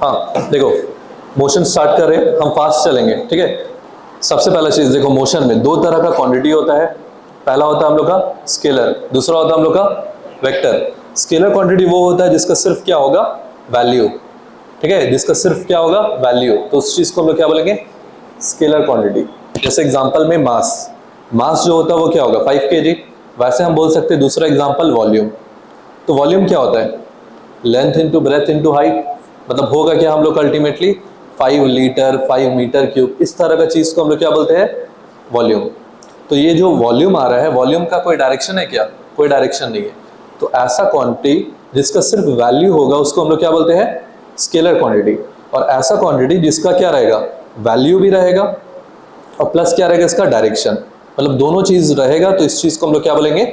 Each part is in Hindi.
हाँ देखो, मोशन स्टार्ट कर रहे हैं, हम फास्ट चलेंगे, ठीक है। सबसे पहला चीज देखो, मोशन में दो तरह का क्वांटिटी होता है। पहला होता है हम लोग का स्केलर, दूसरा होता है हम लोग का वेक्टर। स्केलर क्वांटिटी वो होता है जिसका सिर्फ क्या होगा, वैल्यू, ठीक है, जिसका सिर्फ क्या होगा, वैल्यू। तो उस चीज को हम लोग क्या बोलेंगे, स्केलर क्वांटिटी। जैसे एग्जांपल में मास, मास जो होता है वो क्या होगा, 5 kg। वैसे हम बोल सकते हैं दूसरा एग्जांपल वॉल्यूम। तो वॉल्यूम क्या होता है, length into breadth into height, मतलब होगा क्या हम लोग अल्टीमेटली 5 लीटर 5 मीटर क्यूब, इस तरह का चीज को हम लोग क्या बोलते हैं, वॉल्यूम। तो ये जो वॉल्यूम आ रहा है, वॉल्यूम का कोई डायरेक्शन है क्या, कोई डायरेक्शन नहीं है। तो ऐसा क्वांटिटी जिसका सिर्फ वैल्यू होगा उसको हम लोग क्या बोलते हैं, स्केलर क्वांटिटी। और ऐसा क्वांटिटी जिसका क्या रहेगा, वैल्यू भी रहेगा और प्लस क्या रहेगा, इसका डायरेक्शन, मतलब दोनों चीज रहेगा, तो इस चीज को हम लोग क्या बोलेंगे,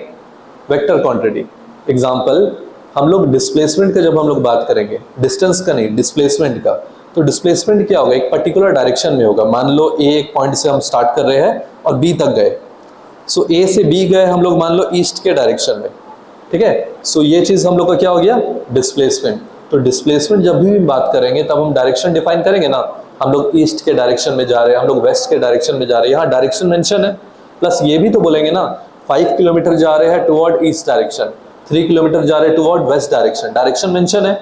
वेक्टर क्वांटिटी। एग्जांपल, हम लोग डिस्प्लेसमेंट का जब हम लोग बात करेंगे, डिस्टेंस का नहीं, डिस्प्लेसमेंट का, तो डिस्प्लेसमेंट क्या होगा, एक पर्टिकुलर डायरेक्शन में होगा। मान लो ए एक पॉइंट से हम स्टार्ट कर रहे हैं और बी तक गए, सो ए से बी गए हम लोग, मान लो ईस्ट के डायरेक्शन में, ठीक है। सो ये चीज हम लोग का क्या हो गया, डिस्प्लेसमेंट। तो डिस्प्लेसमेंट जब भी बात करेंगे तब हम डायरेक्शन डिफाइन करेंगे ना, हम लोग ईस्ट के डायरेक्शन में जा रहे हैं, हम लोग वेस्ट के डायरेक्शन में जा रहे हैं, यहाँ डायरेक्शन मेंशन है। प्लस ये भी तो बोलेंगे ना, 5 किलोमीटर जा रहे हैं टुवर्ड ईस्ट डायरेक्शन, 3 किलोमीटर जा रहे हैं toward west direction, direction mention है।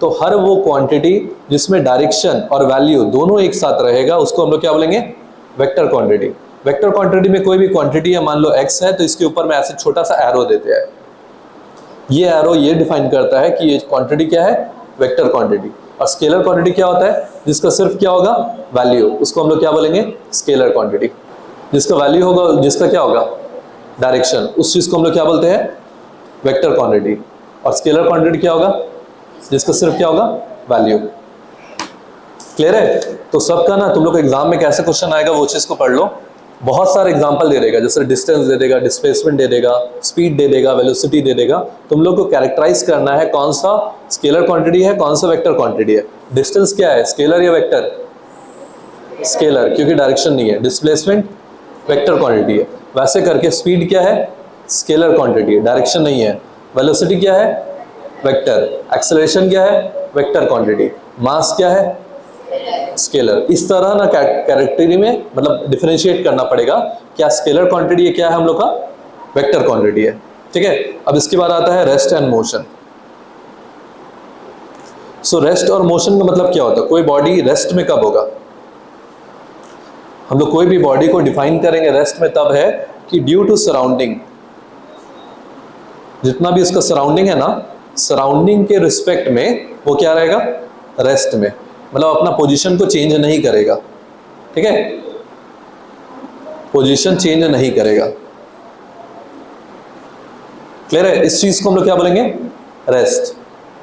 तो हर वो क्वांटिटी जिसमें डायरेक्शन और वैल्यू दोनों एक साथ रहेगा उसको हम लोग क्या बोलेंगे, वेक्टर क्वांटिटी। वेक्टर क्वांटिटी में कोई भी क्वांटिटी है, मान लो x है, तो इसके ऊपर में ऐसे छोटा सा एरो देते हैं, ये एरो ये डिफाइन करता है कि ये क्वांटिटी क्या है, वेक्टर क्वांटिटी। और स्केलर क्वांटिटी क्या होता है, जिसका सिर्फ क्या होगा, वैल्यू, उसको हम लोग क्या बोलेंगे, स्केलर क्वांटिटी। जिसका वैल्यू होगा, जिसका क्या होगा, डायरेक्शन, उस चीज को हम लोग क्या बोलते हैं, वेक्टर क्वांटिटी। और स्केलर क्वांटिटी क्या होगा, जिसका सिर्फ क्या होगा, वैल्यू। क्लियर है। तो सबका ना तुम लोग एग्जाम में कैसे क्वेश्चन आएगा वो चीज को पढ़ लो। बहुत सारे एग्जांपल दे देगा, जैसे डिस्टेंस दे देगा, डिस्प्लेसमेंट दे देगा, स्पीड दे देगा, वेलोसिटी दे देगा। तुम लोग को कैरेक्टराइज करना है कौन सा स्केलर क्वांटिटी है, कौन सा वेक्टर क्वांटिटी है। डिस्टेंस क्या है, स्केलर या वेक्टर, स्केलर, क्योंकि डायरेक्शन नहीं है। डिस्प्लेसमेंट वेक्टर क्वांटिटी है। वैसे करके स्पीड क्या है, स्केलर क्वांटिटी है, डायरेक्शन नहीं है। वेलोसिटी क्या है, वेक्टर। एक्सेलरेशन क्या है, वेक्टर क्वांटिटी। मास क्या है, स्केलर। इस तरह ना कैरेक्टरी में मतलब डिफरेंशिएट करना पड़ेगा, क्या स्केलर क्वांटिटी है, क्या है हम लोग का वेक्टर क्वांटिटी है, ठीक है। अब इसके बाद आता है rest and motion. So rest और मोशन का मतलब क्या होता है, कोई बॉडी रेस्ट में कब होगा, हम लोग कोई भी बॉडी को डिफाइन करेंगे रेस्ट में तब है कि ड्यू टू सराउंडिंग, जितना भी इसका सराउंडिंग है ना, सराउंडिंग के रिस्पेक्ट में वो क्या रहेगा, रेस्ट में, मतलब अपना पोजीशन को चेंज नहीं करेगा, ठीक है, पोजीशन चेंज नहीं करेगा। क्लियर है। इस चीज को हम लोग क्या बोलेंगे, रेस्ट।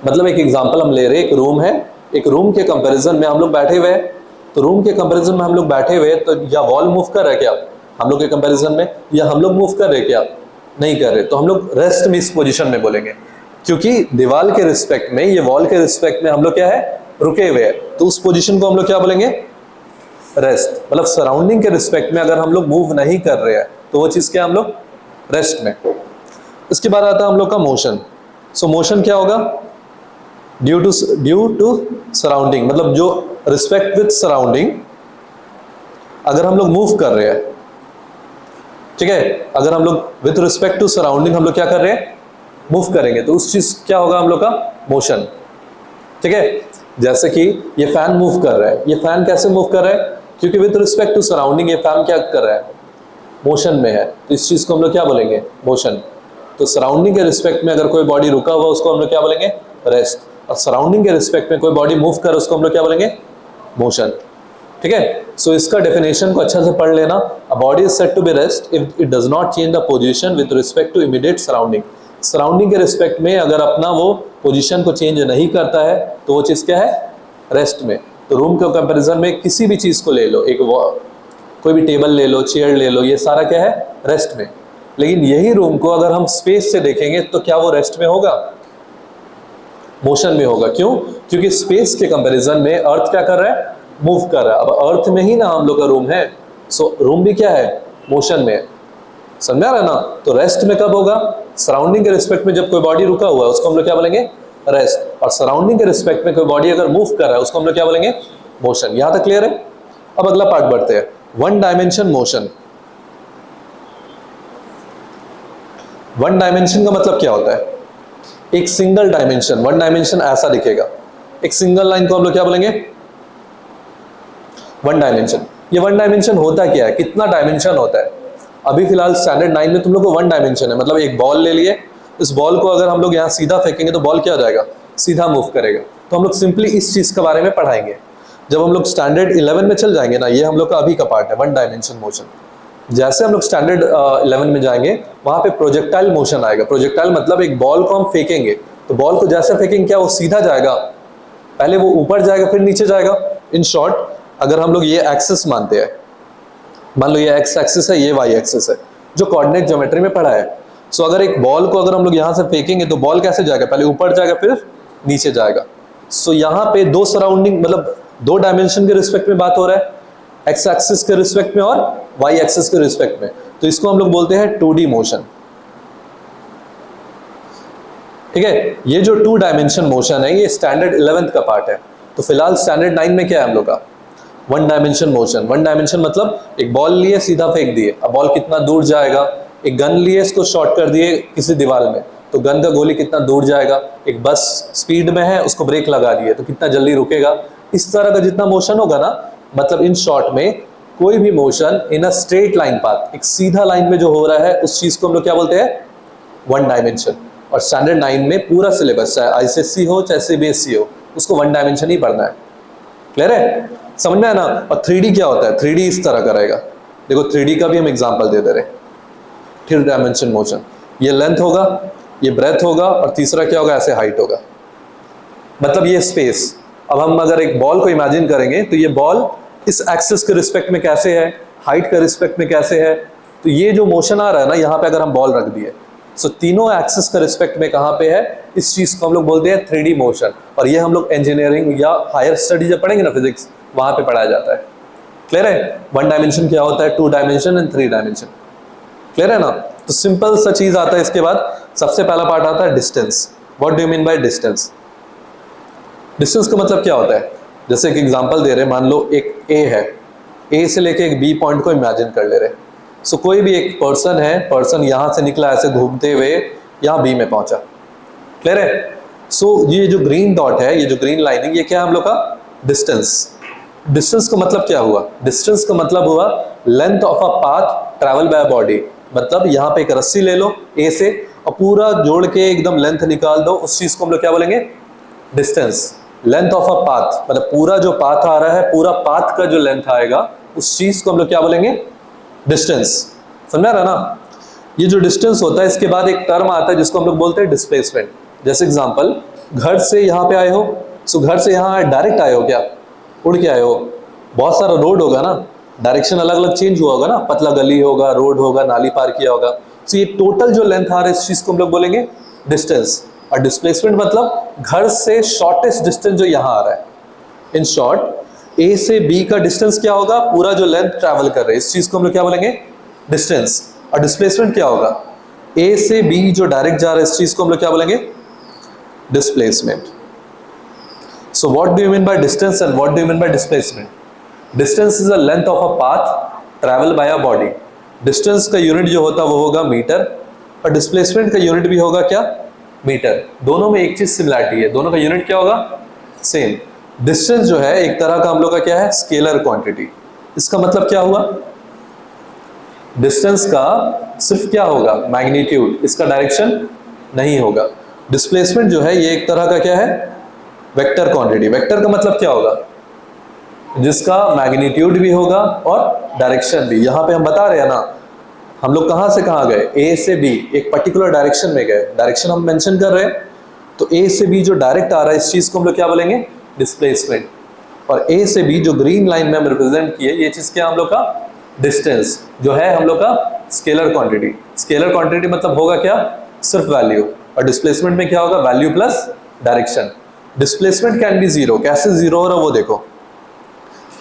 मतलब एक एग्जांपल हम ले रहे हैं, एक रूम है, एक रूम के कंपैरिजन में हम लोग बैठे हुए हैं, तो रूम के कंपैरिजन में हम लोग बैठे हुए तो या वॉल मूव कर रहा है क्या हम लोग के कंपैरिजन में, या हम लोग मूव कर रहे क्या, नहीं कर रहे, तो हम लोग रेस्ट में इस पोजीशन में बोलेंगे, क्योंकि दीवार के रिस्पेक्ट में, ये वॉल के रिस्पेक्ट में हम लोग क्या है, रुके हुए हैं, तो उस पोजीशन को हम लोग क्या बोलेंगे, रेस्ट। मतलब सराउंडिंग के रिस्पेक्ट में अगर हम लोग मूव नहीं कर रहे हैं तो वो चीज क्या हम लोग रेस्ट में। इसके बाद आता है हम लोग का मोशन। सो मोशन क्या होगा, ड्यू टू सराउंडिंग, मतलब जो रिस्पेक्ट विद सराउंडिंग अगर हम लोग मूव कर रहे हैं, ठीक है, अगर हम लोग विद रिस्पेक्ट टू सराउंडिंग हम लोग क्या कर रहे हैं, मूव करेंगे, तो उस चीज क्या होगा हम लोग का मोशन, ठीक है। जैसे कि ये फैन मूव कर रहा है, ये फैन कैसे मूव कर रहा है, क्योंकि विद रिस्पेक्ट टू सराउंडिंग ये फैन क्या कर रहा है, मोशन में है, तो इस चीज को हम लोग क्या बोलेंगे, मोशन। तो सराउंडिंग के रिस्पेक्ट में अगर कोई बॉडी रुका हुआ उसको हम लोग क्या बोलेंगे, रेस्ट। और सराउंडिंग के रिस्पेक्ट में कोई बॉडी मूव कर उसको हम लोग क्या बोलेंगे, मोशन, ठीक है। सो इसका डेफिनेशन को अच्छा से पढ़ लेना। A body is said to be rest if it does not change the position with respect to immediate surrounding. Surrounding के रिस्पेक्ट में अगर अपना वो पोजीशन को चेंज नहीं करता है तो वो चीज क्या है, रेस्ट में। तो रूम के कंपैरिजन में किसी भी चीज को ले लो, एक कोई भी टेबल ले लो, चेयर ले लो, ये सारा क्या है, रेस्ट में। लेकिन यही रूम को अगर हम स्पेस से देखेंगे तो क्या वो रेस्ट में होगा, मोशन में होगा। क्यों, क्योंकि स्पेस के कंपैरिजन में अर्थ क्या कर रहा है, मूव कर रहा है। अब अर्थ में ही ना हम लोग का रूम है, सो रूम भी क्या है, मोशन में है, समझा रहा ना। तो रेस्ट में कब होगा, सराउंडिंग के रिस्पेक्ट में जब कोई बॉडी रुका हुआ है उसको हम लोग क्या बोलेंगे, रेस्ट, और सराउंडिंग के रिस्पेक्ट में कोई बॉडी अगर मूव कर रहा है उसको हम लोग क्या बोलेंगे, मोशन। यहां तक क्लियर है? अब अगला पार्ट बढ़ते हैं, one dimension motion. One dimension का मतलब क्या होता है? एक सिंगल डायमेंशन, वन डायमेंशन ऐसा दिखेगा, एक सिंगल लाइन को हम लोग क्या बोलेंगे, वन डायमेंशन। ये वन डायमेंशन होता क्या है, कितना डायमेंशन होता है? अभी फिलहाल स्टैंडर्ड 9 में तुम लोग को वन डायमेंशन है, मतलब एक बॉल ले लिए, इस बॉल को अगर हम लोग यहाँ सीधा फेंकेंगे तो बॉल क्या हो जाएगा, सीधा मूव करेगा। तो हम लोग सिंपली इस चीज के बारे में पढ़ाएंगे जब हम लोग स्टैंडर्ड 11 में चल जाएंगे ना। ये हम लोग का अभी का पार्ट है, वन डायमेंशन मोशन। जैसे हम लोग स्टैंडर्ड 11 में जाएंगे वहां पे प्रोजेक्टाइल मोशन आएगा। प्रोजेक्टाइल मतलब एक बॉल को हम फेंकेंगे तो बॉल को जैसे फेंकेंगे क्या वो सीधा जाएगा, पहले वो ऊपर जाएगा फिर नीचे जाएगा। इन शॉर्ट अगर हम लोग ये एक्सिस मानते हैं, मान लो ये एक्स एक्सिस है, ये वाई एक्सिस है, जो कोऑर्डिनेट ज्योमेट्री में पढ़ा है। सो अगर एक बॉल को अगर हम लोग यहाँ से फेंकेंगे तो बॉल कैसे जाएगा, पहले ऊपर जाएगा फिर नीचे जाएगा। सो यहाँ पे दो सराउंडिंग मतलब दो डायमेंशन के रिस्पेक्ट में बात हो रहा है, एक्स एक्सिस के रिस्पेक्ट में और वाई एक्सिस के रिस्पेक्ट में। तो इसको हम लोग बोलते हैं 2D मोशन। ठीक है, ये जो 2 डायमेंशन मोशन है ये स्टैंडर्ड 11th का पार्ट है। तो फिलहाल स्टैंडर्ड 9 में क्या है हम लोग का, one dimension motion. One dimension मतलब एक बॉल लिए सीधा फेंक दिए, अब बॉल कितना दूर जाएगा। एक गन लिए इसको शॉट कर दिए किसी दीवार में तो गन का गोली कितना दूर जाएगा। एक बस स्पीड में है उसको ब्रेक लगा दिए तो कितना जल्दी रुकेगा। इस तरह का जितना मोशन होगा ना, मतलब इन शॉर्ट में कोई भी motion in a straight line path, एक सीधा लाइन में जो हो रहा है उस चीज को हम लोग क्या बोलते हैं, वन डायमेंशन। और स्टैंडर्ड 9 में पूरा सिलेबस चाहे आईसीएसई हो चाहे सीबीएसई हो उसको वन डायमेंशन ही पढ़ना है। क्लियर है, समझ में है ना। और 3D क्या होता है, 3D इस तरह का रहेगा। देखो 3D का भी हम एग्जांपल दे दे रहे, 3 डायमेंशन मोशन। ये लेंथ होगा, ये ब्रेथ होगा और तीसरा क्या होगा, ऐसे हाइट होगा, मतलब ये स्पेस। अब हम अगर एक बॉल को इमेजिन करेंगे तो ये बॉल इस एक्सिस के रिस्पेक्ट में कैसे है, हाइट के रिस्पेक्ट में कैसे है। तो ये जो मोशन आ रहा है ना यहाँ पे अगर हम बॉल रख दिए सो तीनों एक्सिस के रिस्पेक्ट में कहाँ पे है, इस चीज को हम लोग बोलते हैं 3D मोशन। और ये हम लोग इंजीनियरिंग या हायर स्टडी जब पढ़ेंगे ना फिजिक्स, वहां पे पढ़ाया जाता है। क्लियर है, वन डायमेंशन क्या होता है, 2 डायमेंशन एंड 3 डायमेंशन। क्लियर है ना। तो सिंपल सा चीज आता है। इसके बाद सबसे पहला पार्ट आता है distance. What do you mean by distance? Distance का मतलब क्या होता है, जैसे एक एग्जांपल दे रहे हैं, मान लो एक ए है, ए से लेके एक बी पॉइंट को इमेजिन कर ले रहे। सो कोई भी एक पर्सन है, पर्सन यहां से निकला ऐसे घूमते हुए यहाँ बी में पहुंचा। क्लियर है। सो ये जो ग्रीन डॉट है, ये जो ग्रीन लाइनिंग, ये क्या है हम लोग का डिस्टेंस। डिस्टेंस का मतलब क्या हुआ, डिस्टेंस का मतलब हुआ length of a path travel by body. मतलब यहाँ पे एक रस्सी ले लो ए से और पूरा जोड़ के एकदम लेंथ निकाल दो, उस चीज को हम लोग क्या बोलेंगे, distance. Length of a path मतलब पूरा जो पाथ आ रहा है, पूरा पाथ का जो लेंथ आएगा उस चीज को हम लोग क्या बोलेंगे, डिस्टेंस। समझा रहा ना। ये जो डिस्टेंस होता है इसके बाद एक टर्म आता है जिसको हम लोग बोलते हैं डिस्प्लेसमेंट। जैसे एग्जांपल, घर से यहाँ पे आए हो, सो घर से यहाँ डायरेक्ट आए हो क्या, उड़ के आए हो, बहुत सारा रोड होगा ना, डायरेक्शन अलग अलग चेंज हुआ होगा ना, पतला गली होगा, रोड होगा, नाली पार किया होगा। सो ये टोटल जो लेंथ आ रहा है इस चीज को हम लोग बोलेंगे डिस्टेंस। और डिस्प्लेसमेंट मतलब घर से शॉर्टेस्ट डिस्टेंस जो यहाँ आ रहा है। इन शॉर्ट ए से बी का डिस्टेंस क्या होगा, पूरा जो लेंथ ट्रैवल कर रहे हैं इस चीज को हम लोग क्या बोलेंगे, डिस्टेंस। और डिस्प्लेसमेंट क्या होगा, ए से बी जो डायरेक्ट जा रहा है इस चीज को हम लोग क्या बोलेंगे, displacement. So what do you mean by distance and what do you mean by displacement? Distance is a length of a path travel by a body. Distance का यूनिट जो होता है वो होगा मीटर और डिस्प्लेसमेंट का यूनिट भी होगा क्या, मीटर। दोनों में एक चीज सिमिलरिटी है, दोनों का यूनिट क्या होगा, सेम। डिस्टेंस जो है एक तरह का हम लोग का क्या है, स्केलर क्वांटिटी। इसका मतलब क्या हुआ, डिस्टेंस का सिर्फ क्या होगा, मैग्नीट्यूड, इसका डायरेक्शन नहीं होगा। डिस्प्लेसमेंट जो है ये एक तरह का क्या है, वेक्टर क्वांटिटी। वेक्टर का मतलब क्या होगा, जिसका मैग्नीट्यूड भी होगा और डायरेक्शन भी। यहां पे हम बता रहे हैं ना, हम लोग कहां से कहां गए, ए से बी, एक पर्टिकुलर डायरेक्शन में गए, डायरेक्शन हम मेंशन कर रहे हैं। तो ए से बी जो डायरेक्ट आ रहा है इस चीज को हम लोग क्या बोलेंगे, डिस्प्लेसमेंट। और ए से बी जो ग्रीन लाइन में हम रिप्रेजेंट किए ये चीज क्या हम लोग का, डिस्टेंस, जो है हम लोग का स्केलर क्वांटिटी। स्केलर क्वांटिटी मतलब होगा क्या, सिर्फ वैल्यू। और डिस्प्लेसमेंट में क्या होगा, value plus direction. Displacement can be zero, कैसे जीरो हो रहा है वो देखो।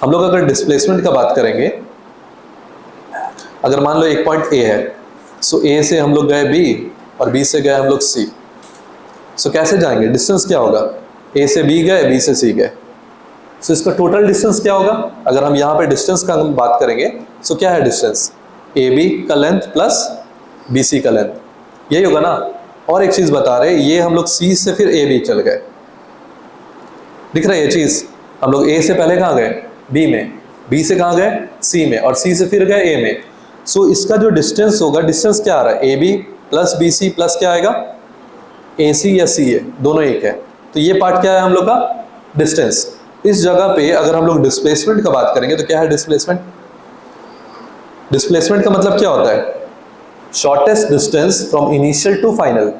हम लोग अगर डिस्प्लेसमेंट का बात करेंगे, अगर मान लो एक पॉइंट ए है, सो ए से हम लोग गए बी और बी से गए हम लोग सी। सो कैसे जाएंगे, डिस्टेंस क्या होगा, ए से बी गए, बी से सी गए, सो इसका टोटल डिस्टेंस क्या होगा। अगर हम यहाँ पे डिस्टेंस का हम बात करेंगे, सो क्या है डिस्टेंस, ए बी का लेंथ प्लस बी सी का लेंथ, यही होगा ना। और एक चीज बता रहे, ये हम लोग सी से फिर ए बी चल गए, दिख रहा है ये चीज, हम लोग ए से पहले कहाँ गए, बी में, बी से कहाँ गए, सी में, और सी से फिर गए ए में। सो इसका जो डिस्टेंस होगा, डिस्टेंस क्या आ रहा है, A B plus B C plus क्या आएगा, ए सी या सी ए, दोनों एक है। तो ये पार्ट क्या है हम लोग का, डिस्टेंस। इस जगह पे अगर हम लोग डिस्प्लेसमेंट का बात करेंगे तो क्या है डिस्प्लेसमेंट, डिस्प्लेसमेंट का मतलब क्या होता है, shortest distance from initial to final.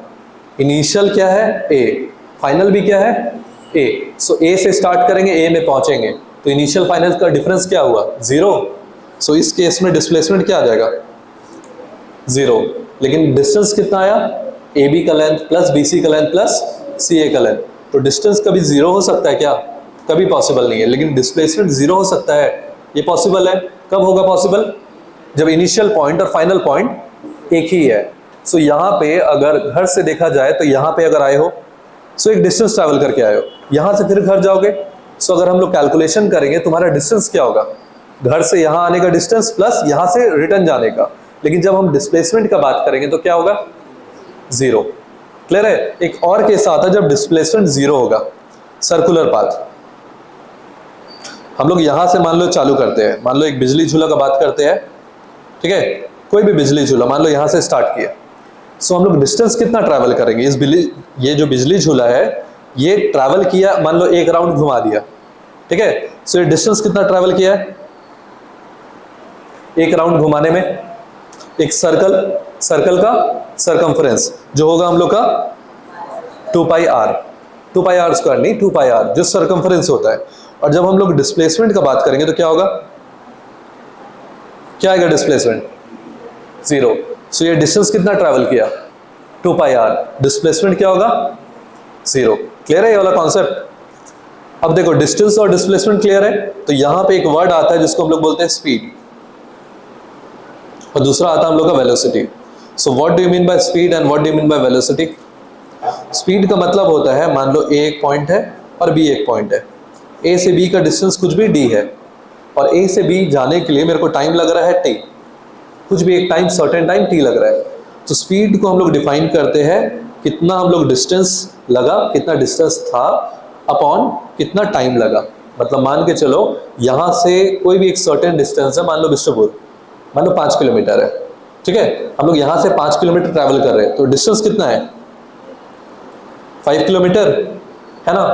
Initial क्या है, ए, फाइनल भी क्या है, ए। सो ए से स्टार्ट करेंगे, ए में पहुंचेंगे, तो इनिशियल फाइनल का डिफरेंस क्या हुआ, जीरो। सो इस केस में डिस्प्लेसमेंट क्या आ जाएगा, जीरो। लेकिन डिस्टेंस कितना आया, ए बी का लेंथ प्लस बी सी का लेंथ प्लस सी ए का लेंथ, तो डिस्टेंस कभी जीरो हो सकता है क्या, कभी पॉसिबल नहीं है। लेकिन डिस्प्लेसमेंट जीरो हो सकता है, ये पॉसिबल है। कब होगा पॉसिबल, जब इनिशियल पॉइंट और फाइनल पॉइंट एक ही है। सो यहाँ पे अगर घर से देखा जाए तो यहाँ पे अगर आए हो, सो एक डिस्टेंस ट्रैवल करके आए हो, यहाँ से फिर घर जाओगे। सो अगर हम लोग कैलकुलेशन करेंगे, तुम्हारा डिस्टेंस क्या होगा, घर से यहाँ आने का डिस्टेंस प्लस यहाँ से रिटर्न जाने का। लेकिन जब हम डिस्प्लेसमेंट का बात करेंगे तो क्या होगा, जीरो। क्लियर है। एक और केस आता है जब डिस्प्लेसमेंट जीरो होगा, सर्कुलर पाथ। हम लोग यहां से मान लो चालू करते हैं, मान लो एक बिजली झूला का बात करते हैं, ठीक है, कोई भी बिजली झूला मान लो यहां से स्टार्ट किया। सो हम लोग डिस्टेंस कितना ट्रैवल करेंगे, इस ये जो बिजली झूला है ये ट्रैवल किया, मान लो एक राउंड घुमा दिया, ठीक है। सो ये डिस्टेंस कितना ट्रैवल किया है, एक राउंड घुमाने में, एक सर्कल का सरकमफ्रेंस जो होगा हम लोग का 2 पाई आर, 2 पाई आर स्क्वायर नहीं, 2 पाई आर जो सरकमफ्रेंस होता है। और जब हम लोग डिस्प्लेसमेंट का बात करेंगे तो क्या होगा, क्या आएगा डिस्प्लेसमेंट, जीरो। सो ये डिस्टेंस कितना ट्रैवल किया, 2 पाई आर, डिस्प्लेसमेंट क्या होगा, जीरो। क्लियर है ये वाला कॉन्सेप्ट। अब देखो डिस्टेंस और डिस्प्लेसमेंट क्लियर है, तो यहां पे एक वर्ड आता है जिसको हम लोग बोलते हैं स्पीड, और दूसरा आता है हम लोग का velocity. So what do you mean by speed and what do you mean by velocity. Speed का मतलब होता है, मान लो ए एक पॉइंट है और बी एक पॉइंट है, ए से बी का डिस्टेंस कुछ भी डी है, और ए से बी जाने के लिए मेरे को टाइम लग रहा है टी, कुछ भी एक टाइम, सर्टेन टाइम टी लग रहा है। तो स्पीड को हम लोग डिफाइन करते हैं कितना हम लोग डिस्टेंस लगा, कितना डिस्टेंस था अपॉन कितना टाइम लगा। मतलब मान के चलो यहाँ से कोई भी एक सर्टेन डिस्टेंस है, मान लो बिष्णुपुर, मान लो 5 किलोमीटर है, ठीक है। हम लोग यहाँ से 5 किलोमीटर ट्रैवल कर रहे हैं, तो डिस्टेंस कितना है, 5 किलोमीटर है ना।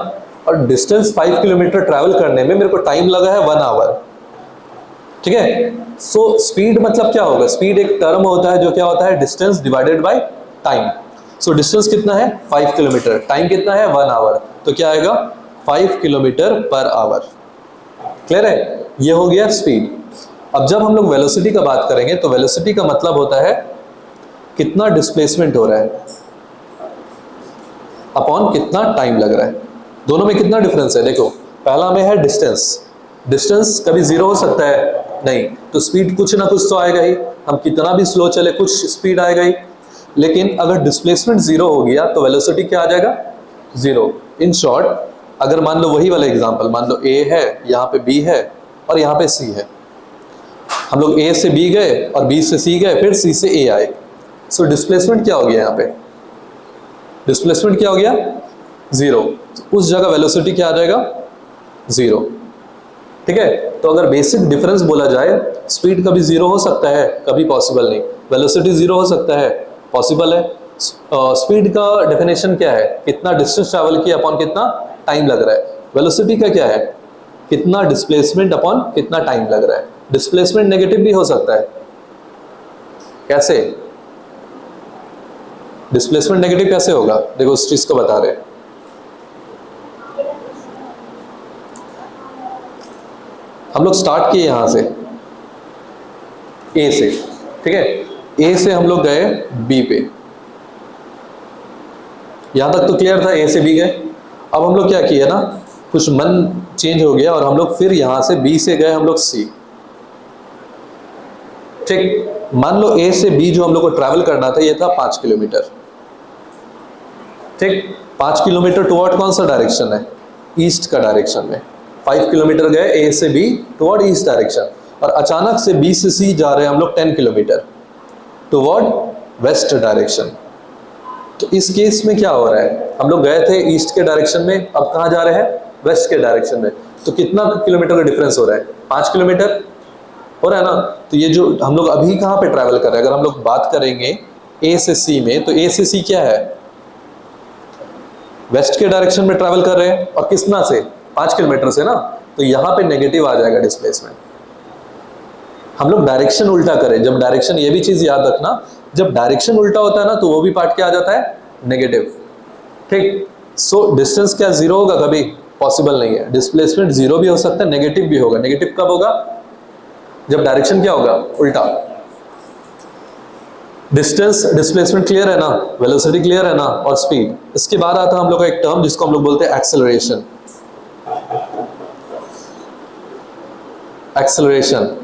और डिस्टेंस 5 किलोमीटर ट्रैवल करने में मेरे को टाइम लगा है 1 आवर, ठीक है। सो स्पीड मतलब क्या होगा, स्पीड एक टर्म होता है जो क्या होता है, distance divided by time. So distance कितना है 5 किलोमीटर, टाइम कितना है 1 आवर, तो क्या आएगा 5 किलोमीटर पर आवर। क्लियर है, ये हो गया स्पीड। अब जब हम लोग वेलोसिटी का बात करेंगे तो वेलोसिटी का मतलब होता है कितना डिस्प्लेसमेंट हो रहा है अपॉन कितना टाइम लग रहा है। दोनों में कितना डिफरेंस है, देखो पहला में है डिस्टेंस, डिस्टेंस कभी जीरो हो सकता है नहीं, तो स्पीड कुछ ना कुछ तो आएगा ही, हम कितना भी स्लो चले कुछ स्पीड आएगा ही। लेकिन अगर डिस्प्लेसमेंट जीरो हो गया तो वेलोसिटी क्या आ जाएगा, जीरो। इन शॉर्ट, अगर मान लो वही वाला एग्जांपल, मान लो ए है, यहाँ पे बी है और यहाँ पे सी है, हम लोग ए से बी गए और बी से सी गए, फिर सी से ए आए। सो डिस्प्लेसमेंट क्या हो गया, यहाँ पे डिस्प्लेसमेंट क्या हो गया, जीरो। उस जगह वेलोसिटी क्या आ जाएगा, जीरो, ठीक है। तो अगर बेसिक डिफरेंस बोला जाए, स्पीड कभी जीरो हो सकता है, कभी पॉसिबल नहीं, वेलोसिटी जीरो हो सकता है, पॉसिबल है। स्पीड का डेफिनेशन क्या है, कितना डिस्टेंस ट्रैवल किया अपॉन कितना टाइम लग रहा है। वेलोसिटी का क्या है, कितना डिस्प्लेसमेंट अपॉन कितना टाइम लग रहा है। डिस्प्लेसमेंट नेगेटिव भी हो सकता है, कैसे, डिस्प्लेसमेंट नेगेटिव कैसे होगा, देखो उस चीज को बता रहे हैं। हम लोग स्टार्ट किए यहां से ए से, ठीक है, ए से हम लोग गए बी पे, यहां तक तो क्लियर था, ए से बी गए। अब हम लोग क्या किए ना, कुछ मन चेंज हो गया और हम लोग फिर यहां से बी से गए हम लोग सी, ठीक। मान लो ए से बी जो हम लोग को ट्रैवल करना था ये था 5 किलोमीटर, ठीक। 5 किलोमीटर टुवर्ड कौन सा डायरेक्शन है, ईस्ट का डायरेक्शन में। 5 किलोमीटर गए ए से बी टुवर्ड ईस्ट डायरेक्शन, और अचानक से बी से सी जा रहे हैं हम लोग 10 किलोमीटर टुवर्ड वेस्ट डायरेक्शन। तो इस केस में क्या हो रहा है, हम लोग गए थे ईस्ट के डायरेक्शन में, अब कहाँ जा रहे हैं, वेस्ट के डायरेक्शन में। तो कितना किलोमीटर का डिफरेंस हो रहा है, 5 किलोमीटर हो रहा है ना। तो ये जो हम लोग अभी कहाँ पे ट्रैवल कर रहे हैं, अगर हम लोग बात करेंगे ए से सी में, तो ए से सी क्या है, वेस्ट के डायरेक्शन में ट्रैवल कर रहे हैं, और कितना से, 5 किलोमीटर से ना। तो यहाँ पे नेगेटिव आ जाएगा डिस्प्लेसमेंट। हम लोग डायरेक्शन उल्टा करें, जब डायरेक्शन, ये भी चीज याद रखना, जब डायरेक्शन उल्टा होता है ना तो वो भी पार्ट क्या आ जाता है, नेगेटिव। ठीक, सो डिस्टेंस क्या जीरो होगा, कभी पॉसिबल नहीं है। डिस्प्लेसमेंट जीरो भी हो सकता है, नेगेटिव भी होगा। नेगेटिव कब होगा, जब डायरेक्शन क्या होगा, उल्टा। डिस्टेंस, डिस्प्लेसमेंट क्लियर है ना, वेलोसिटी क्लियर है ना, और स्पीड। इसके बाद आता है हम लोग का एक टर्म जिसको हम लोग बोलते हैं एक्सेलरेशन। एक्सेलरेशन,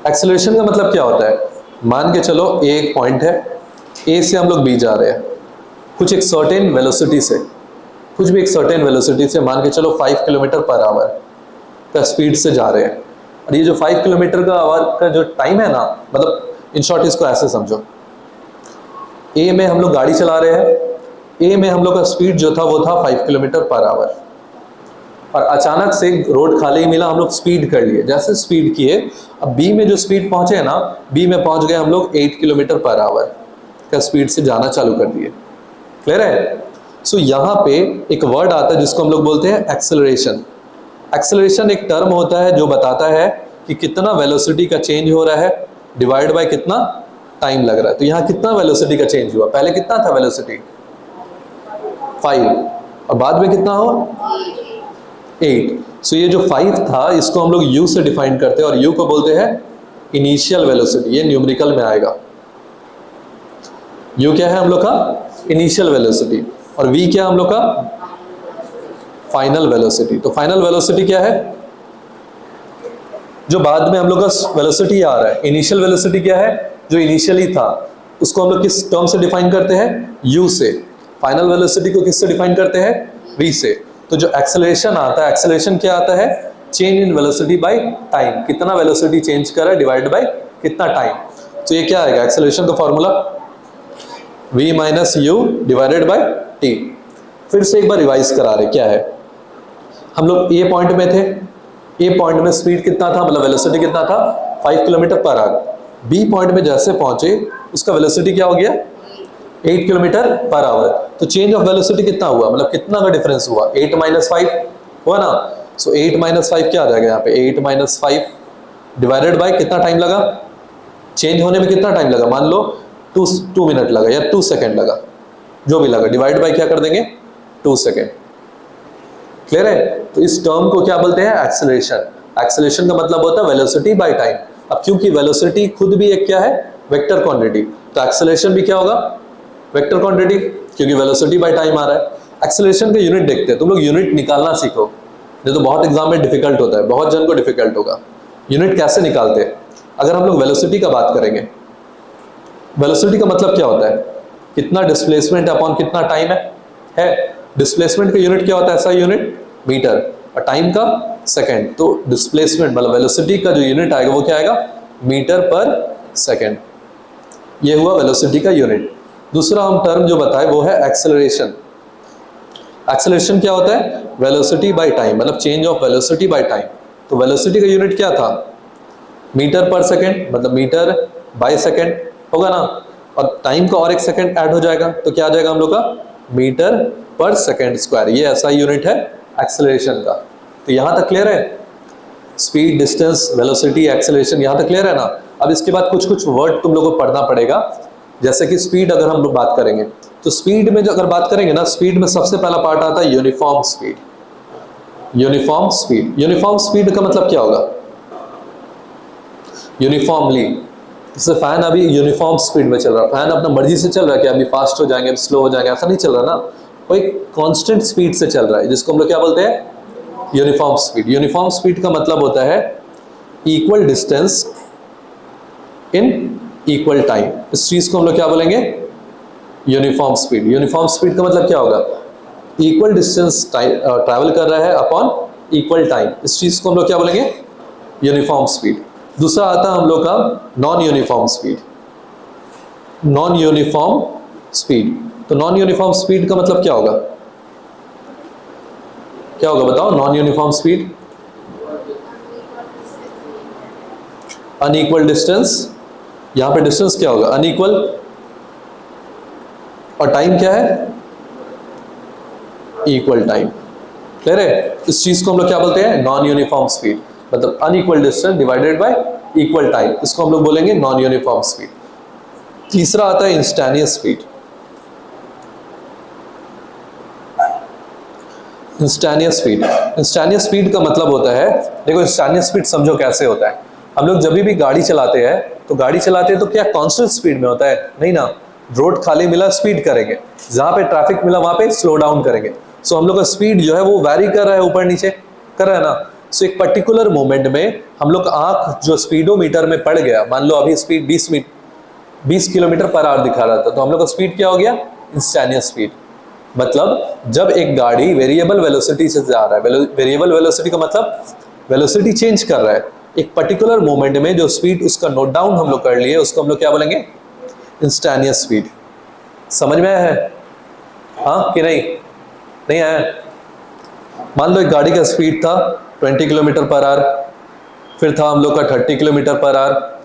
एक्सेलरेशन का मतलब क्या होता है, मान के चलो ए एक पॉइंट है, ए से हम लोग बी जा रहे हैं कुछ एक सर्टेन वेलोसिटी से, कुछ भी एक सर्टेन वेलोसिटी से, मान के चलो 5 किलोमीटर पर आवर का स्पीड से जा रहे हैं। और ये जो 5 किलोमीटर का आवर का जो टाइम है ना, मतलब इन शॉर्ट इसको ऐसे समझो, ए में हम लोग गाड़ी चला रहे हैं, ए में हम लोग का स्पीड जो था वो था 5 किलोमीटर पर आवर, और अचानक से रोड खाली मिला, हम लोग स्पीड कर लिए। जैसे स्पीड किए, अब बी में जो स्पीड पहुंचे ना, बी में पहुंच गए हम लोग 8 किलोमीटर पर आवर का स्पीड से जाना चालू कर दिए। क्लियर है। सो यहाँ पे एक वर्ड आता है जिसको हम लोग बोलते हैं एक्सेलरेशन। एक्सेलरेशन एक टर्म होता है जो बताता है कि कितना वेलोसिटी का चेंज हो रहा है डिवाइड बाय कितना टाइम लग रहा है। तो यहाँ कितना वेलोसिटी का चेंज हुआ, पहले कितना था वेलोसिटी 5, और बाद में कितना हो 8। सो ये जो 5 था इसको हम लोग u से डिफाइन करते हैं, और u को बोलते हैं इनिशियल वेलोसिटी। ये न्यूमेरिकल में आएगा। u क्या है हम लोग का, इनिशियल वेलोसिटी, और v क्या हम लोग का, फाइनल वेलोसिटी। तो फाइनल वेलोसिटी क्या है, जो बाद में हम लोग का वेलोसिटी आ रहा है। इनिशियल वेलोसिटी क्या है, जो इनिशियली था उसको हम लोग किस टर्म से डिफाइन करते हैं, u से। फाइनल वेलोसिटी को किससे डिफाइन करते हैं, v से। तो जो एक्सेलरेशन आता है, एक्सेलरेशन क्या आता है, change in velocity by time. कितना वेलोसिटी चेंज कर रहा है डिवाइड बाय कितना टाइम। तो ये क्या आएगा, एक्सेलरेशन का formula v minus you divided by T. फिर से एक बार रिवाइज करा रहे, क्या है, हम लोग ए पॉइंट में थे, ए पॉइंट में स्पीड कितना था, मतलब वेलोसिटी कितना था 5 kilometre per hour. B point में जैसे पहुंचे उसका वेलोसिटी क्या हो गया 8 किलोमीटर पर आवर। तो चेंज ऑफ वेलोसिटी कितना हुआ, मतलब कितना का डिफरेंस हुआ, 8 माइनस 5 हुआ ना। सो 8 माइनस 5 क्या आ जाएगा यहाँ पे, 8 माइनस 5 डिवाइडेड बाय कितना टाइम लगा, चेंज होने में कितना टाइम लगा, मान लो 2 मिनट लगा या 2 सेकेंड लगा, जो भी लगा, डिवाइड बाय क्या कर देंगे 2 सेकेंड। क्लियर है। तो इस टर्म को क्या बोलते हैं, एक्सेलरेशन। एक्सेलरेशन का मतलब होता है वेलोसिटी बाय टाइम। अब क्योंकि वेलोसिटी खुद भी एक क्या है, वेक्टर क्वांटिटी, तो एक्सेलरेशन भी क्या होगा, वेक्टर क्वांटिटी, क्योंकि वेलोसिटी बाय टाइम आ रहा है। एक्सेलरेशन का यूनिट देखते हैं, तुम लोग यूनिट निकालना सीखो, ये तो बहुत एग्जाम में डिफिकल्ट होता है, बहुत जन को डिफिकल्ट होगा। यूनिट कैसे निकालते हैं, अगर हम लोग वेलोसिटी का बात करेंगे, वेलोसिटी का मतलब क्या होता है, कितना डिस्प्लेसमेंट अपॉन कितना टाइम है। डिस्प्लेसमेंट का यूनिट क्या होता है, ऐसा यूनिट मीटर, और टाइम का सेकंड। तो डिस्प्लेसमेंट मतलब वेलोसिटी का जो यूनिट आएगा वो क्या आएगा, मीटर पर सेकंड। ये हुआ वेलोसिटी का यूनिट। दूसरा हम टर्म जो बताए वो है एक्सेलरेशन। एक्सेलरेशन क्या होता है, वेलोसिटी बाय टाइम, मतलब change of velocity by time. तो वेलोसिटी का यूनिट क्या था, मीटर पर सेकंड, मतलब मीटर बाय सेकंड होगा ना, और टाइम का और एक सेकंड ऐड हो जाएगा, तो क्या आ जाएगा हम लोग का, मीटर पर सेकंड स्क्वायर। ये ऐसा यूनिट है एक्सेलरेशन का। तो यहाँ तक क्लियर है, स्पीड, डिस्टेंस, वेलोसिटी, एक्सेलरेशन, यहाँ तक क्लियर है ना। अब इसके बाद कुछ कुछ वर्ड तुम लोगों को पढ़ना पड़ेगा, जैसे कि स्पीड अगर हम लोग बात करेंगे, तो स्पीड में जो अगर बात करेंगे ना, स्पीड में सबसे पहला पार्ट आता है uniform speed. Uniform speed, uniform speed का मतलब क्या होगा, यूनिफॉर्मली। जैसे फैन अभी यूनिफॉर्म स्पीड में चल रहा है, फैन अपना मर्जी से चल रहा है कि अभी फास्ट हो जाएंगे, अभी स्लो हो जाएंगे, ऐसा नहीं चल रहा ना, वो एक कांस्टेंट स्पीड से चल रहा है, जिसको हम लोग क्या बोलते हैं, यूनिफॉर्म स्पीड। यूनिफॉर्म स्पीड का मतलब होता है equal distance in equal time. इस चीज को हम लोग क्या बोलेंगे, यूनिफॉर्म स्पीड। यूनिफॉर्म स्पीड का मतलब क्या होगा, इक्वल डिस्टेंस ट्रैवल कर रहा है अपॉन इक्वल टाइम, इस चीज को हम लोग क्या बोलेंगे, यूनिफॉर्म स्पीड। दूसरा आता है हम लोग का non uniform speed. Non uniform speed, तो नॉन यूनिफॉर्म स्पीड का मतलब क्या होगा, क्या होगा बताओ, non uniform speed, unequal distance, यहां पे डिस्टेंस क्या होगा, अनइक्वल, और टाइम क्या है, इक्वल टाइम। क्लियर है, इस चीज को हम लोग क्या बोलते हैं, नॉन यूनिफॉर्म स्पीड, मतलब unequal distance divided y equal time, इसको हम लोग बोलेंगे नॉन यूनिफॉर्म स्पीड। तीसरा आता है इंस्टैनियस स्पीड। इंस्टैनियस स्पीड, इंस्टैनियस स्पीड का मतलब होता है, देखो इंस्टैनियस स्पीड समझो कैसे होता है। हम लोग जब भी गाड़ी चलाते हैं तो गाड़ी चलाते हैं तो क्या कांस्टेंट स्पीड में होता है, नहीं ना, रोड खाली मिला स्पीड करेंगे, जहां पे ट्रैफिक मिला वहां पे स्लो डाउन करेंगे। सो हम लोग का स्पीड जो है वो वैरी कर रहा है, ऊपर नीचे कर रहा है ना। सो एक पर्टिकुलर मोमेंट में हम लोग आंख जो स्पीडोमीटर में पड़ गया, मान लो अभी स्पीड 20 किलोमीटर पर आवर दिखा रहा था, तो हम लोग का स्पीड क्या हो गया, इंस्टैनियस स्पीड। मतलब जब एक गाड़ी वेरिएबल वेलोसिटी से जा रहा है, वेरिएबल वेलोसिटी का मतलब वेलोसिटी चेंज कर रहा है, एक पर्टिकुलर मोमेंट में जो स्पीड उसका नोट डाउन हम लोग कर लिए, उसको हम लोग क्या बोलेंगे, इंस्टैनियस स्पीड। समझ में आया है, हाँ कि नहीं, नहीं आया। मान लो एक गाड़ी का स्पीड था 20 किलोमीटर पर आवर, फिर था हम लोग का 30 किलोमीटर पर आवर,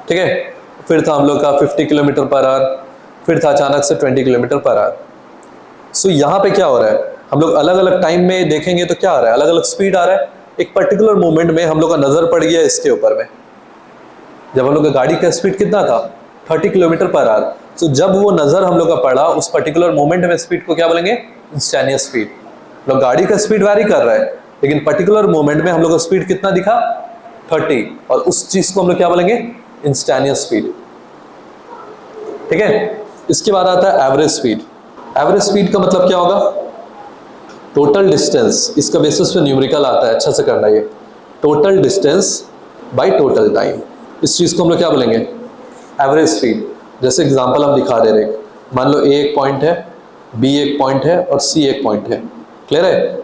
ठीक है, फिर था हम लोग का 50 किलोमीटर पर आवर, फिर था अचानक से 20 किलोमीटर पर आवर। सो यहाँ पे क्या हो रहा है, हम लोग अलग अलग टाइम में देखेंगे तो क्या आ रहा है, अलग अलग स्पीड आ रहा है। एक पर्टिकुलर मोमेंट में हम लोग का नजर पड़ गया इसके ऊपर में, जब हम लोग का गाड़ी का स्पीड कितना था 30 किलोमीटर पर आवर। सो जब वो नजर हम लोग का पड़ा उस पर्टिकुलर मोमेंट में, स्पीड को क्या बोलेंगे, इंस्टैनियस स्पीड। मतलब गाड़ी का स्पीड वैरी कर रहा है, लेकिन पर्टिकुलर मोमेंट में हम लोग का स्पीड कितना दिखा 30, और उस चीज को हम लोग क्या बोलेंगे, इंस्टैनियस स्पीड। ठीक है, इसके बाद आता है एवरेज स्पीड। एवरेज स्पीड का मतलब क्या होगा, टोटल डिस्टेंस, इसका बेसिस पे न्यूमेरिकल आता है, अच्छा से करना ये, total distance by total time, इस चीज को हम लोग क्या बोलेंगे, एवरेज स्पीड। जैसे एग्जांपल हम दिखा दे रहे, मान लो ए एक पॉइंट है, बी एक पॉइंट है और सी एक पॉइंट है। क्लियर है,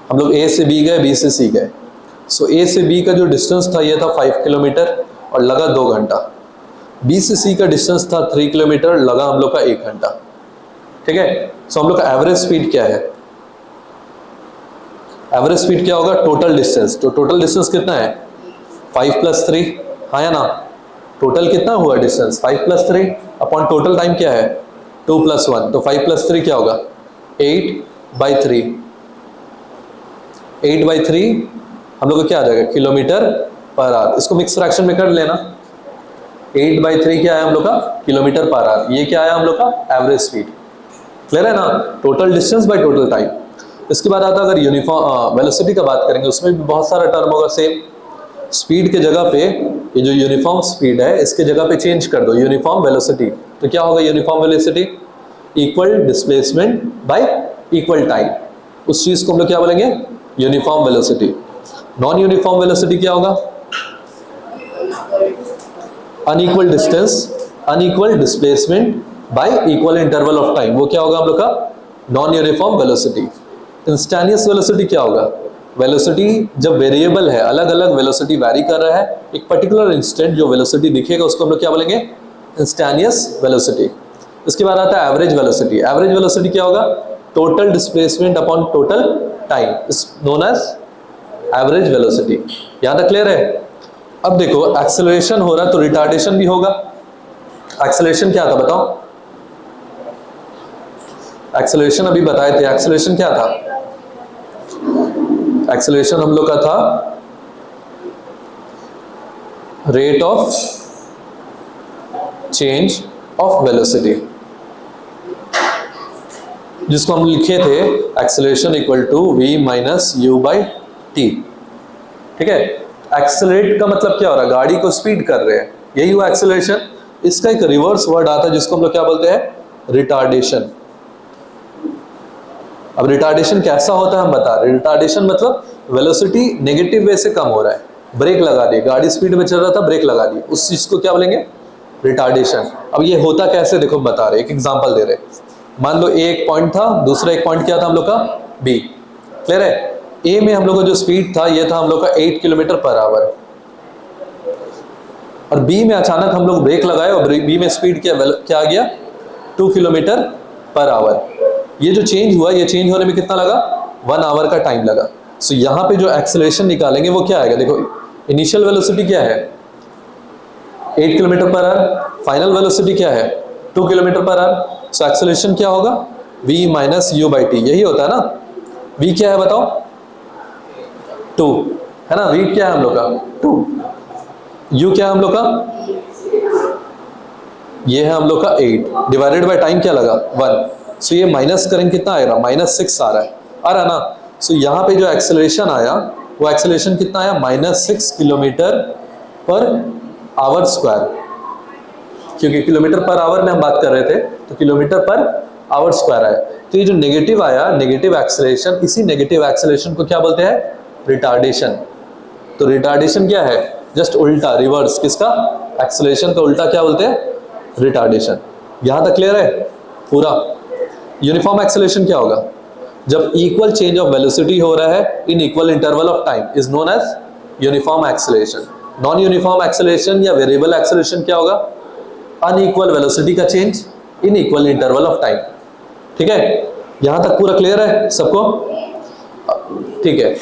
हम लोग ए से बी गए, बी से सी गए। सो ए से बी का जो डिस्टेंस था ये था 5 किलोमीटर और लगा 2 घंटा। बी से सी का डिस्टेंस था 3 किलोमीटर, लगा हम लोग का 1 घंटा। ठीक है, सो हम लोग का एवरेज स्पीड क्या है, एवरेज स्पीड क्या होगा, टोटल डिस्टेंस। तो टोटल डिस्टेंस कितना है 5 + 3, हाँ या ना, टोटल कितना हुआ डिस्टेंस 5 + 3 अपॉन टोटल टाइम क्या है 2 + 1, तो 5 + 3 क्या होगा 8/3। 8/3 हम लोग को क्या आ जाएगा, किलोमीटर पर आवर। इसको मिक्स फ्रैक्शन में कर लेना, 8/3 क्या है हम लोग का, किलोमीटर पर आवर। ये क्या है हम लोग का एवरेज स्पीड। क्लियर है ना, total distance by total time. इसके बाद आता है अगर यूनिफॉर्म वेलोसिटी का बात करेंगे, उसमें भी बहुत सारा टर्म होगा। सेम स्पीड के जगह पे ये जो यूनिफॉर्म स्पीड है इसके जगह पे चेंज कर दो यूनिफॉर्म वेलोसिटी, तो क्या होगा uniform velocity, equal displacement y equal time, उस चीज को हम लोग क्या बोलेंगे, uniform velocity. Non uniform velocity क्या होगा, unequal distance, unequal displacement y equal interval of time, वो क्या होगा हम लोग का नॉन यूनिफॉर्म वेलोसिटी। इंस्टैनियस वेलोसिटी क्या होगा, वेलोसिटी जब वेरिएबल है, अलग अलग वेलोसिटी वैरी कर रहा है, एक पर्टिकुलर इंस्टेंट जो वेलोसिटी दिखेगा उसको हम लोग क्या बोलेंगे, इंस्टैनियस वेलोसिटी। इसके बाद आता है एवरेज वेलोसिटी। एवरेज वेलोसिटी क्या होगा, total displacement upon total time, is known as average velocity. यहां तक क्लियर है। अब देखो एक्सेलरेशन हो रहा है तो रिटार्डेशन भी होगा। एक्सेलरेशन क्या था बताओ, एक्सेलरेशन अभी बताए थे, एक्सेलरेशन क्या था, एक्सेलरेशन हम लोग का था rate of change of velocity, जिसको हम लिखे थे acceleration equal to v - u/t। ठीक है, एक्सेलरेट का मतलब क्या हो रहा है, गाड़ी को स्पीड कर रहे हैं, यही हुआ एक्सेलरेशन। इसका एक रिवर्स वर्ड आता है जिसको हम लोग क्या बोलते हैं, रिटार्डेशन। अब रिटार्डेशन कैसा होता है हम बता रहे हैं। रिटार्डेशन मतलब वेलोसिटी नेगेटिव वे से कम हो रहा है, ब्रेक लगा दिए, गाड़ी स्पीड में चल रहा था ब्रेक लगा दी, उस चीज को क्या बोलेंगे, रिटार्डेशन। अब ये होता कैसे देखो बता रहे, एक एग्जांपल दे रहे। मान लो ए एक पॉइंट था, दूसरा एक पॉइंट क्या था हम लोग का, बी। क्लियर है? ए में हम लोग का जो स्पीड था ये था हम लोग का 8 किलोमीटर पर आवर, और बी में अचानक हम लोग ब्रेक लगाए और बी में स्पीड क्या आ गया, 2 किलोमीटर पर आवर। ये जो चेंज हुआ, ये चेंज होने में कितना लगा, 1 आवर का टाइम लगा। सो यहाँ पे जो एक्सेलरेशन निकालेंगे वो क्या आएगा, देखो इनिशियल वेलोसिटी क्या है 8 kilometre per hour, final velocity क्या है 2 kilometre per hour. So acceleration क्या होगा, v minus you by T, यही होता है ना। v क्या है बताओ, 2 है ना, v क्या है हम लोग का 2, u क्या है हम लोग का, ये है हम लोग का 8 डिवाइडेड बाय टाइम क्या लगा 1। सो ये माइनस करेंगे कितना आएगा, -6 आ रहा है, आ रहा ना। सो यहाँ पे जो एक्सेलरेशन आया वो एक्सेलरेशन कितना आया, -6 किलोमीटर पर आवर स्क्वायर, क्योंकि किलोमीटर पर आवर में हम बात कर रहे थे तो किलोमीटर पर आवर स्क्वायर आया। तो ये जो नेगेटिव आया, नेगेटिव एक्सेलरेशन, इसी नेगेटिव एक्सेलरेशन को क्या बोलते हैं, रिटार्डेशन। तो रिटार्डेशन क्या है, जस्ट उल्टा, रिवर्स किसका, एक्सेलरेशन का उल्टा क्या बोलते हैं, रिटार्डेशन। यहां तक क्लियर है पूरा। यूनिफॉर्म एक्सेलरेशन क्या होगा, जब इक्वल चेंज ऑफ वेलोसिटी हो रहा है in equal interval of time is known as uniform acceleration. Non uniform acceleration या वेरिएबल एक्सेलरेशन क्या होगा, अनइक्वल वेलोसिटी का change in equal interval of time. ठीक है, यहां तक पूरा क्लियर है सबको, ठीक है।